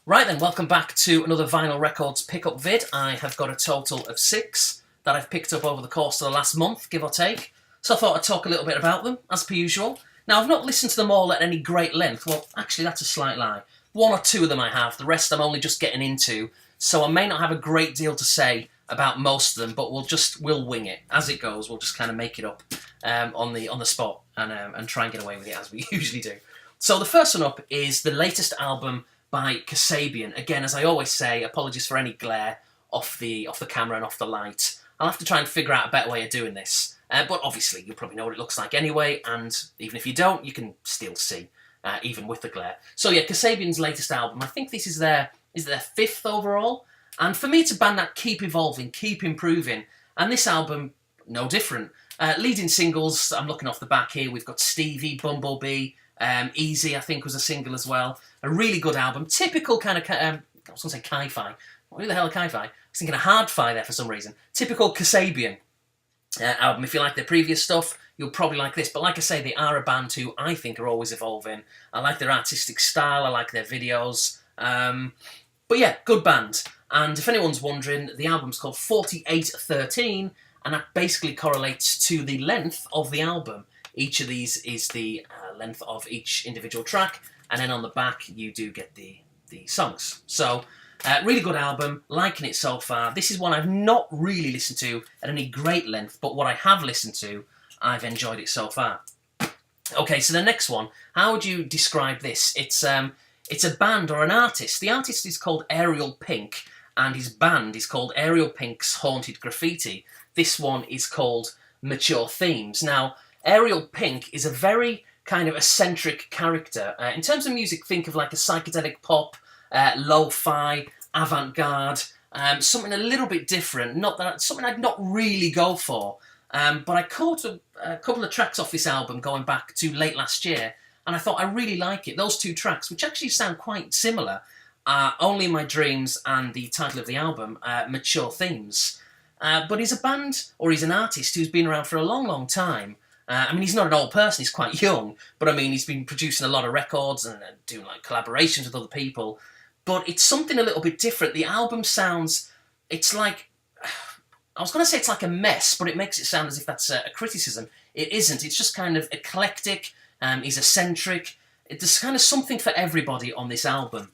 Right then, welcome back to another Vinyl Records pickup vid. I have got a total of 6 that I've picked up over the course of the last month, give or take. So I thought I'd talk a little bit about them, as per usual. Now, I've not listened to them all at any great length. Well, actually, that's a slight lie. 1 or 2 of them I have, the rest I'm only just getting into. So I may not have a great deal to say about most of them, but we'll wing it. As it goes, we'll just kind of make it up on the spot and try and get away with it, as we usually do. So the first one up is the latest album by Kasabian. Again, as I always say, apologies for any glare off the camera and off the light. I'll have to try and figure out a better way of doing this. But obviously, you probably know what it looks like anyway, and even if you don't, you can still see, even with the glare. So yeah, Kasabian's latest album, I think this is their 5th overall. And for me, it's a band that keep evolving, keep improving. And this album, no different. Leading singles, I'm looking off the back here, we've got Stevie, Bumblebee, Easy, I think, was a single as well. A really good album. Typical kind of, I was going to say Ki-Fi. What the hell is Ki-Fi? I was thinking of Hard-Fi there for some reason. Typical Kasabian album. If you like their previous stuff, you'll probably like this. But like I say, they are a band who I think are always evolving. I like their artistic style. I like their videos. But yeah, good band. And if anyone's wondering, the album's called 4813, and that basically correlates to the length of the album. Each of these is the length of each individual track, and then on the back you do get the songs. So, really good album, liking it so far. This is one I've not really listened to at any great length, but what I have listened to, I've enjoyed it so far. Okay, so the next one, how would you describe this? It's a band or an artist. The artist is called Ariel Pink, and his band is called Ariel Pink's Haunted Graffiti. This one is called Mature Themes. Now, Ariel Pink is a very kind of eccentric character. In terms of music, think of like a psychedelic pop, lo-fi, avant-garde, something a little bit different. Something I'd not really go for. But I caught a couple of tracks off this album going back to late last year, and I thought I really like it. Those 2 tracks, which actually sound quite similar, Only in My Dreams and the title of the album, Mature Themes. But he's a band, or he's an artist who's been around for a long, long time. I mean, he's not an old person, he's quite young, but I mean, he's been producing a lot of records and doing like collaborations with other people, but it's something a little bit different. The album sounds, it's like, I was going to say it's like a mess, but it makes it sound as if that's a criticism. It isn't, it's just kind of eclectic, he's eccentric, there's kind of something for everybody on this album.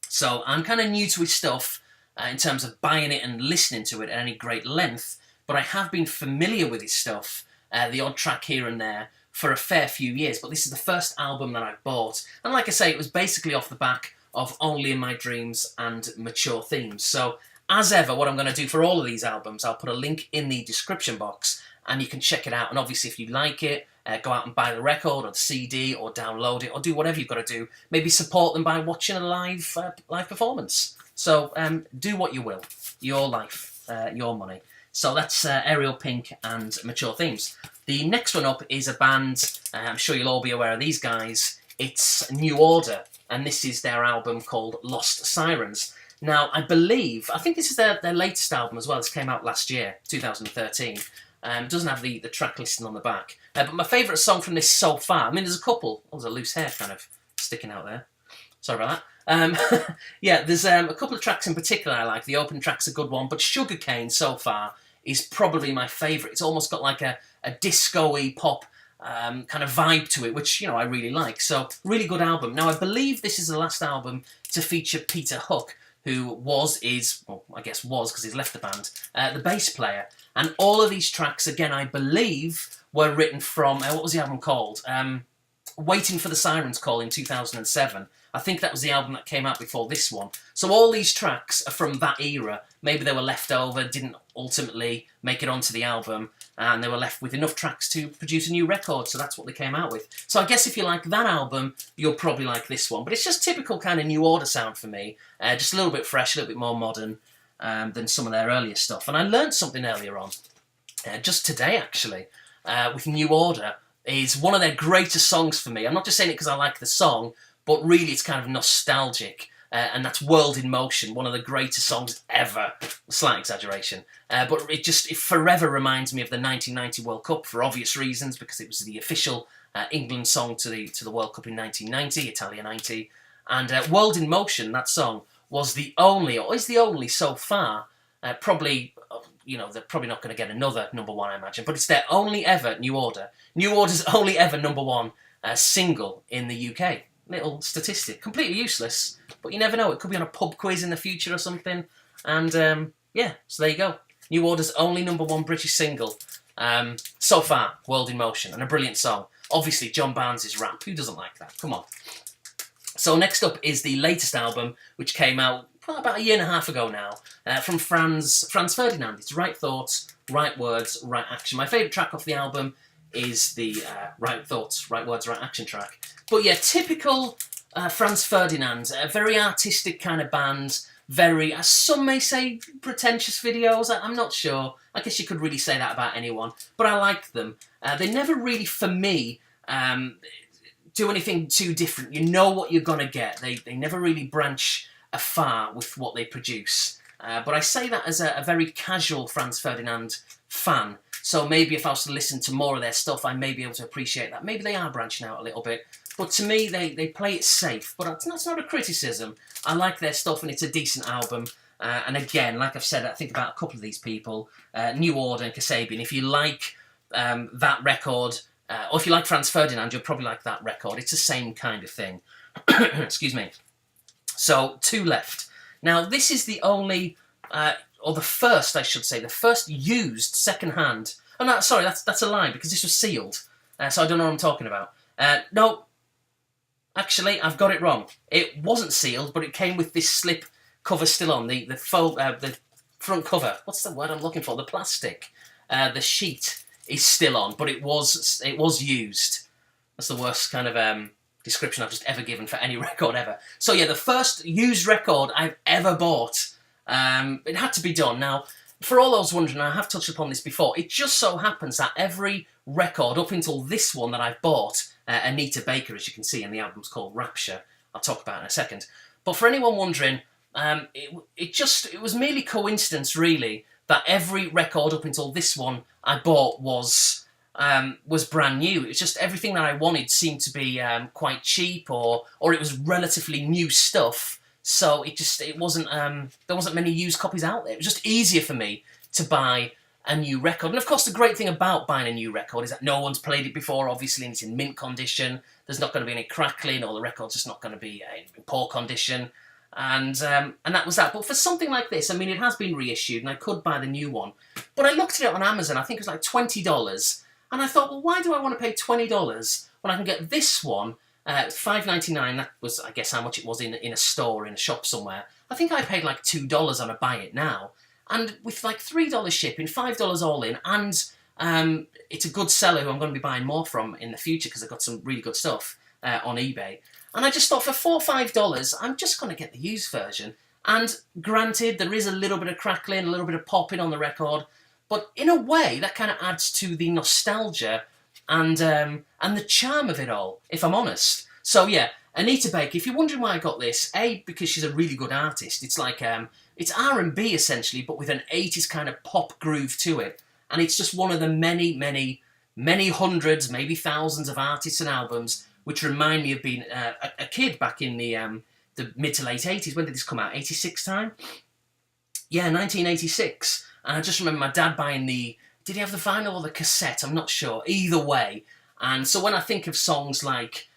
So I'm kind of new to his stuff in terms of buying it and listening to it at any great length, but I have been familiar with his stuff, the odd track here and there, for a fair few years, but this is the first album that I've bought. And like I say, it was basically off the back of Only in My Dreams and Mature Themes. So, as ever, what I'm going to do for all of these albums, I'll put a link in the description box, and you can check it out. And obviously, if you like it, go out and buy the record, or the CD, or download it, or do whatever you've got to do. Maybe support them by watching a live performance. So, do what you will. Your life, your money. So that's Ariel Pink and Mature Themes. The next one up is a band, I'm sure you'll all be aware of these guys. It's New Order, and this is their album called Lost Sirens. Now, I think this is their latest album as well. This came out last year, 2013. Doesn't have the track listing on the back. But my favourite song from this so far, I mean, there's a couple. Oh, there's a loose hair kind of sticking out there. Sorry about that. Yeah, there's a couple of tracks in particular I like. The opening track's a good one, but Sugarcane so far is probably my favourite. It's almost got like a disco-y pop kind of vibe to it, which, you know, I really like. So, really good album. Now, I believe this is the last album to feature Peter Hook, who was because he's left the band, the bass player. And all of these tracks, again, I believe, were written from, what was the album called? Waiting for the Sirens Call in 2007. I think that was the album that came out before this one. So all these tracks are from that era. Maybe they were left over, didn't ultimately make it onto the album, and they were left with enough tracks to produce a new record, so that's what they came out with. So I guess if you like that album, you'll probably like this one. But it's just typical kind of New Order sound for me. Just a little bit fresh, a little bit more modern than some of their earlier stuff. And I learnt something earlier on, just today actually, with New Order, is one of their greatest songs for me. I'm not just saying it because I like the song, but really it's kind of nostalgic. And that's World in Motion, one of the greatest songs ever. Slight exaggeration. But it forever reminds me of the 1990 World Cup for obvious reasons, because it was the official England song to the World Cup in 1990, Italia 90. And World in Motion, that song, was the only, or is the only so far, probably, they're probably not going to get another number one, I imagine, but it's their only ever New Order. New Order's only ever number one single in the UK. Little statistic. Completely useless, but you never know. It could be on a pub quiz in the future or something. And, yeah, so there you go. New Order's only number one British single so far, World in Motion, and a brilliant song. Obviously, John Barnes' rap. Who doesn't like that? Come on. So next up is the latest album, which came out about a year and a half ago now, from Franz Ferdinand. It's Right Thoughts, Right Words, Right Action. My favourite track off the album is the Right Thoughts, Right Words, Right Action track. But yeah, typical Franz Ferdinand, a very artistic kind of band, very, as some may say, pretentious videos. I'm not sure. I guess you could really say that about anyone, but I like them. They never really, for me, do anything too different. You know what you're going to get. They never really branch afar with what they produce. But I say that as a very casual Franz Ferdinand fan. So maybe if I was to listen to more of their stuff, I may be able to appreciate that. Maybe they are branching out a little bit. But to me, they play it safe. But that's not a criticism. I like their stuff and it's a decent album. And again, like I've said, I think about a couple of these people, New Order and Kasabian. If you like that record, or if you like Franz Ferdinand, you'll probably like that record. It's the same kind of thing. Excuse me. So, two left. Now, this is the only, or the first, I should say, the first used second-hand. Oh, no, sorry, that's a lie, because this was sealed. So I don't know what I'm talking about. No, actually, I've got it wrong. It wasn't sealed, but it came with this slip cover still on, the front cover. What's the word I'm looking for? The plastic. The sheet is still on, but it was used. That's the worst kind of description I've just ever given for any record ever. So yeah, the first used record I've ever bought. It had to be done. Now, for all those wondering, I have touched upon this before, it just so happens that every record up until this one that I've bought, Anita Baker, as you can see, and the album's called Rapture, I'll talk about in a second. But for anyone wondering, it was merely coincidence, really, that every record up until this one I bought was brand new. It's just everything that I wanted seemed to be quite cheap, or it was relatively new stuff. So it wasn't there wasn't many used copies out there. It was just easier for me to buy a new record. And of course, the great thing about buying a new record is that no one's played it before, obviously, and it's in mint condition. There's not going to be any crackling, or the record's just not going to be in poor condition. And that was that. But for something like this, I mean, it has been reissued, and I could buy the new one. But I looked at it on Amazon. I think it was like $20, and I thought, well, why do I want to pay $20 when I can get this one? $5.99. That was, I guess, how much it was in a store, in a shop somewhere. I think I paid like $2 on a buy it now, and with like $3 shipping, $5 all in, and it's a good seller who I'm going to be buying more from in the future because I've got some really good stuff on eBay. And I just thought, for $4 or $5, I'm just going to get the used version. And granted, there is a little bit of crackling, a little bit of popping on the record, but in a way, that kind of adds to the nostalgia and the charm of it all, if I'm honest. So yeah, Anita Baker, if you're wondering why I got this, A, because she's a really good artist. It's like, it's R&B essentially, but with an 80s kind of pop groove to it. And it's just one of the many, many, many hundreds, maybe thousands of artists and albums which remind me of being a kid back in the mid to late 80s. When did this come out? 86 time? Yeah, 1986. And I just remember my dad buying did he have the vinyl or the cassette? I'm not sure. Either way. And so when I think of songs like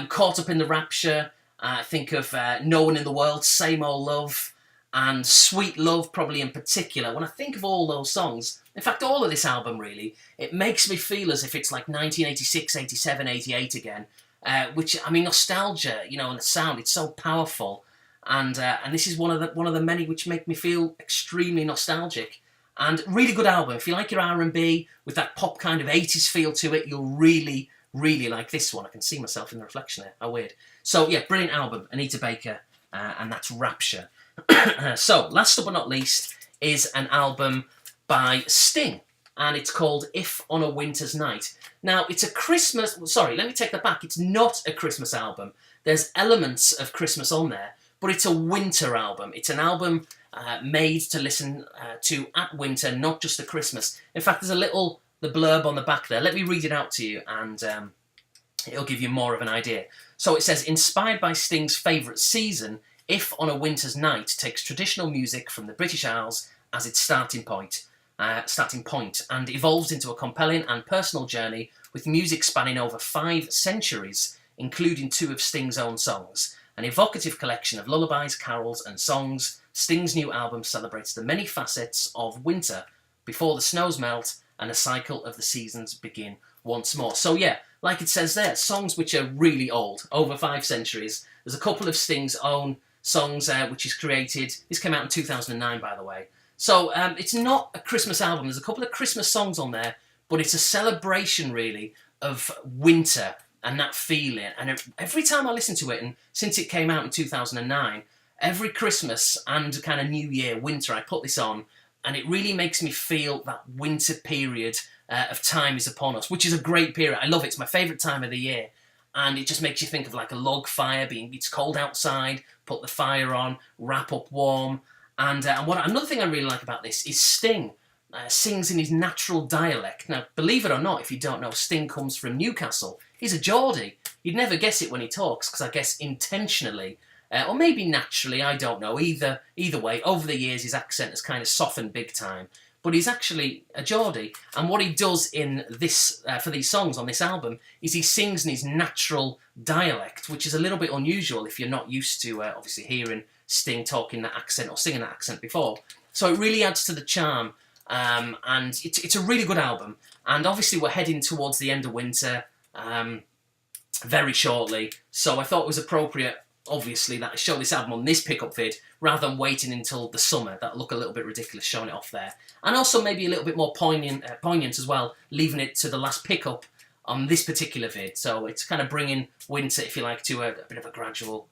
Caught Up in the Rapture, I think of No One in the World, Same Old Love, and Sweet Love, probably in particular. When I think of all those songs, in fact, all of this album, really, it makes me feel as if it's like 1986, 87, 88 again. Which, I mean, nostalgia, and the sound, it's so powerful. And this is one of the many which make me feel extremely nostalgic. And really good album. If you like your R&B with that pop kind of 80s feel to it, you'll really, really like this one. I can see myself in the reflection there. How weird. So, yeah, brilliant album, Anita Baker, and that's Rapture. So, last but not least is an album by Sting, and it's called If on a Winter's Night. Now, it's a Christmas... Sorry, let me take that back. It's not a Christmas album. There's elements of Christmas on there, but it's a winter album. It's an album made to listen to at winter, not just at Christmas. In fact, there's the blurb on the back there. Let me read it out to you, and it'll give you more of an idea. So it says, inspired by Sting's favourite season, If on a Winter's Night takes traditional music from the British Isles as its starting point, and evolves into a compelling and personal journey with music spanning over 5 centuries, including 2 of Sting's own songs. An evocative collection of lullabies, carols and songs, Sting's new album celebrates the many facets of winter before the snows melt and a cycle of the seasons begin once more. So yeah, like it says there, songs which are really old, over 5 centuries. There's a couple of Sting's own songs which he's created. This came out in 2009, by the way. So it's not a Christmas album. There's a couple of Christmas songs on there, but it's a celebration, really, of winter and that feeling. And every time I listen to it, and since it came out in 2009, every Christmas and kind of New Year, winter, I put this on, and it really makes me feel that winter period of time is upon us, which is a great period. I love it. It's my favourite time of the year. And it just makes you think of like a log fire, it's cold outside, put the fire on, wrap up warm. And another thing I really like about this is Sting sings in his natural dialect. Now, believe it or not, if you don't know, Sting comes from Newcastle. He's a Geordie. You'd never guess it when he talks, because I guess intentionally, or maybe naturally, I don't know. Either way, over the years, his accent has kind of softened big time. But he's actually a Geordie, and what he does in this for these songs on this album is he sings in his natural dialect, which is a little bit unusual if you're not used to obviously hearing Sting talking that accent or singing that accent before. So it really adds to the charm, and it's a really good album. And obviously we're heading towards the end of winter very shortly, so I thought it was appropriate, obviously, that I show this album on this pickup vid rather than waiting until the summer. That'll look a little bit ridiculous showing it off there. And also maybe a little bit more poignant as well, leaving it to the last pickup on this particular vid. So it's kind of bringing winter, if you like, to a bit of a gradual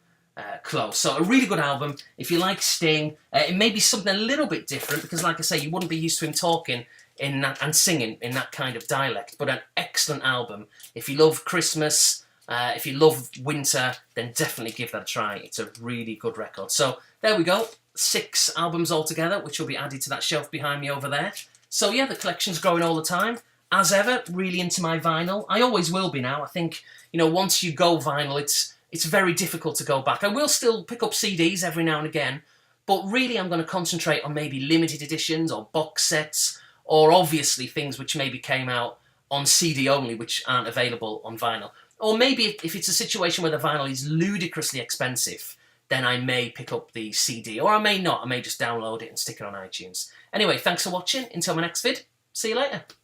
close. So a really good album. If you like Sting, it may be something a little bit different because, like I say, you wouldn't be used to him talking in that and singing in that kind of dialect. But an excellent album. If you love Christmas, if you love winter, then definitely give that a try. It's a really good record. So there we go. 6 albums altogether, which will be added to that shelf behind me over there. So yeah, the collection's growing all the time. As ever, really into my vinyl. I always will be now. I think, once you go vinyl, it's very difficult to go back. I will still pick up CDs every now and again, but really I'm going to concentrate on maybe limited editions or box sets, or obviously things which maybe came out on CD only, which aren't available on vinyl. Or maybe if it's a situation where the vinyl is ludicrously expensive, then I may pick up the CD, or I may not. I may just download it and stick it on iTunes. Anyway, thanks for watching. Until my next vid, see you later.